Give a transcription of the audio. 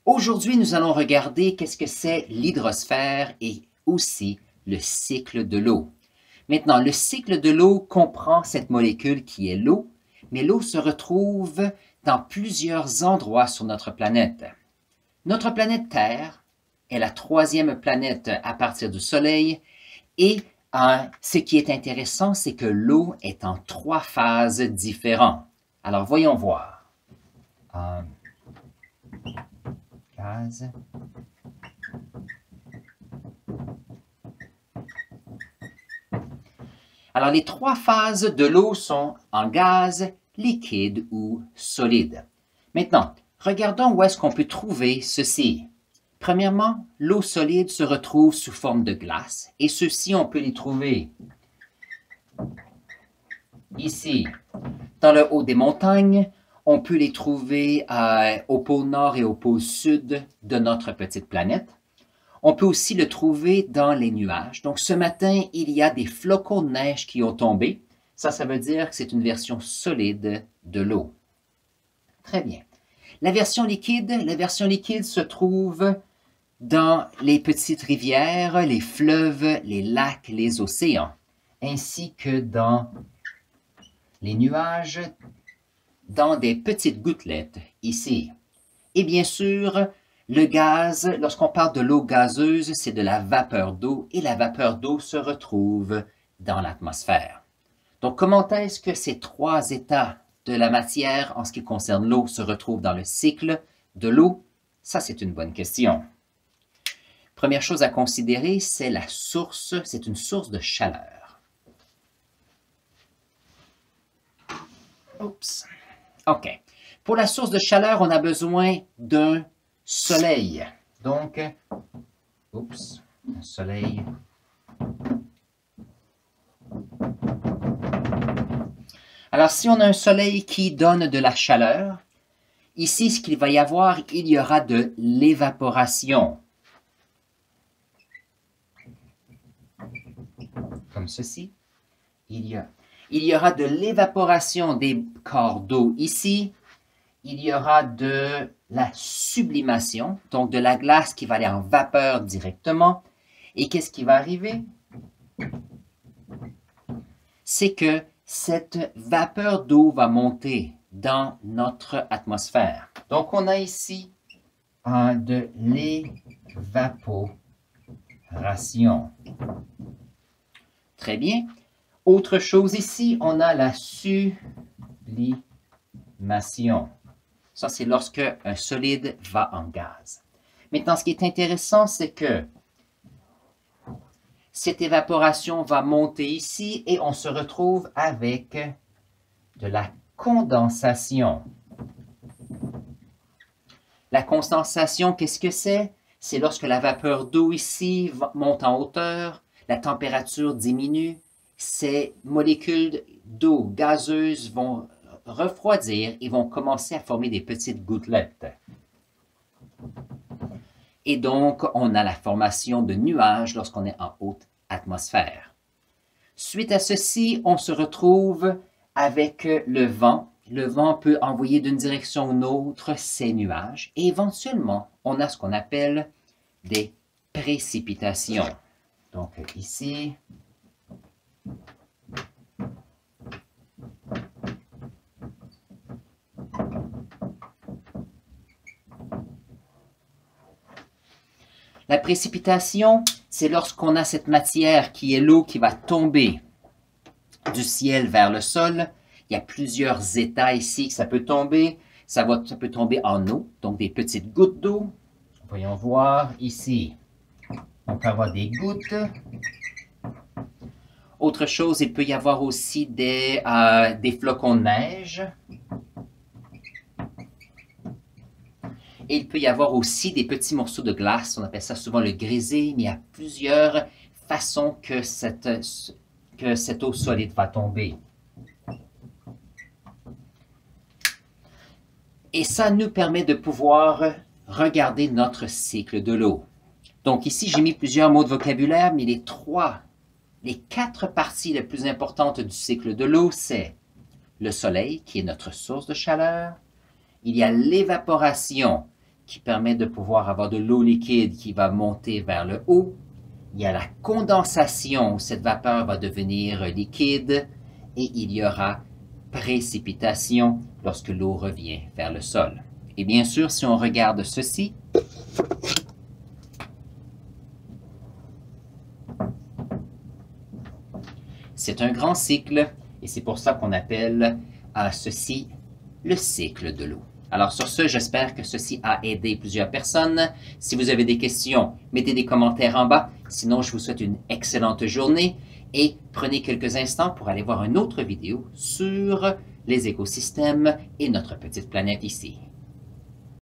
Aujourd'hui, nous allons regarder qu'est-ce que c'est l'hydrosphère et aussi le cycle de l'eau. Maintenant, le cycle de l'eau comprend cette molécule qui est l'eau, mais l'eau se retrouve dans plusieurs endroits sur notre planète. Notre planète Terre est la troisième planète à partir du Soleil et ce qui est intéressant, c'est que l'eau est en 3 phases différentes. Alors, voyons voir. Gaz. Alors, les 3 phases de l'eau sont en gaz, liquide ou solide. Maintenant, regardons où est-ce qu'on peut trouver ceci. Premièrement, l'eau solide se retrouve sous forme de glace et ceux-ci, on peut les trouver ici, dans le haut des montagnes. On peut les trouver au pôle nord et au pôle sud de notre petite planète. On peut aussi le trouver dans les nuages. Donc, ce matin, il y a des flocons de neige qui ont tombé. Ça veut dire que c'est une version solide de l'eau. Très bien. La version liquide se trouve dans les petites rivières, les fleuves, les lacs, les océans, ainsi que dans les nuages, dans des petites gouttelettes ici. Et bien sûr, le gaz, lorsqu'on parle de l'eau gazeuse, c'est de la vapeur d'eau et la vapeur d'eau se retrouve dans l'atmosphère. Donc, comment est-ce que ces 3 états de la matière en ce qui concerne l'eau se retrouvent dans le cycle de l'eau? Ça, c'est une bonne question. Première chose à considérer, c'est la source, c'est une source de chaleur. Oups. OK. Pour la source de chaleur, on a besoin d'un soleil. Donc, un soleil. Alors, si on a un soleil qui donne de la chaleur, ici, ce qu'il va y avoir, il y aura de l'évaporation. Comme ceci. Il y aura de l'évaporation des corps d'eau ici. Il y aura de la sublimation, donc de la glace qui va aller en vapeur directement. Et qu'est-ce qui va arriver? C'est que cette vapeur d'eau va monter dans notre atmosphère. Donc, on a ici de l'évaporation. Très bien. Autre chose ici, on a la sublimation. Ça, c'est lorsque un solide va en gaz. Maintenant, ce qui est intéressant, c'est que cette évaporation va monter ici et on se retrouve avec de la condensation. La condensation, qu'est-ce que c'est? C'est lorsque la vapeur d'eau ici monte en hauteur, la température diminue, ces molécules d'eau gazeuse vont refroidir et vont commencer à former des petites gouttelettes. Et donc, on a la formation de nuages lorsqu'on est en haute atmosphère. Suite à ceci, on se retrouve avec le vent. Le vent peut envoyer d'une direction ou d'une autre ces nuages. Et éventuellement, on a ce qu'on appelle des précipitations. Donc ici, la précipitation, c'est lorsqu'on a cette matière qui est l'eau qui va tomber du ciel vers le sol. Il y a plusieurs états ici que ça peut tomber. Ça peut tomber en eau, donc des petites gouttes d'eau. Voyons voir ici. On peut avoir des gouttes. Autre chose, il peut y avoir aussi des flocons de neige. Et il peut y avoir aussi des petits morceaux de glace, on appelle ça souvent le grisé, mais il y a plusieurs façons que cette eau solide va tomber. Et ça nous permet de pouvoir regarder notre cycle de l'eau. Donc ici, j'ai mis plusieurs mots de vocabulaire, mais les 4 parties les plus importantes du cycle de l'eau, c'est le soleil, qui est notre source de chaleur. Il y a l'évaporation, qui permet de pouvoir avoir de l'eau liquide qui va monter vers le haut. Il y a la condensation où cette vapeur va devenir liquide et il y aura précipitation lorsque l'eau revient vers le sol. Et bien sûr, si on regarde ceci, c'est un grand cycle et c'est pour ça qu'on appelle ceci le cycle de l'eau. Alors sur ce, j'espère que ceci a aidé plusieurs personnes. Si vous avez des questions, mettez des commentaires en bas. Sinon, je vous souhaite une excellente journée et prenez quelques instants pour aller voir une autre vidéo sur les écosystèmes et notre petite planète ici.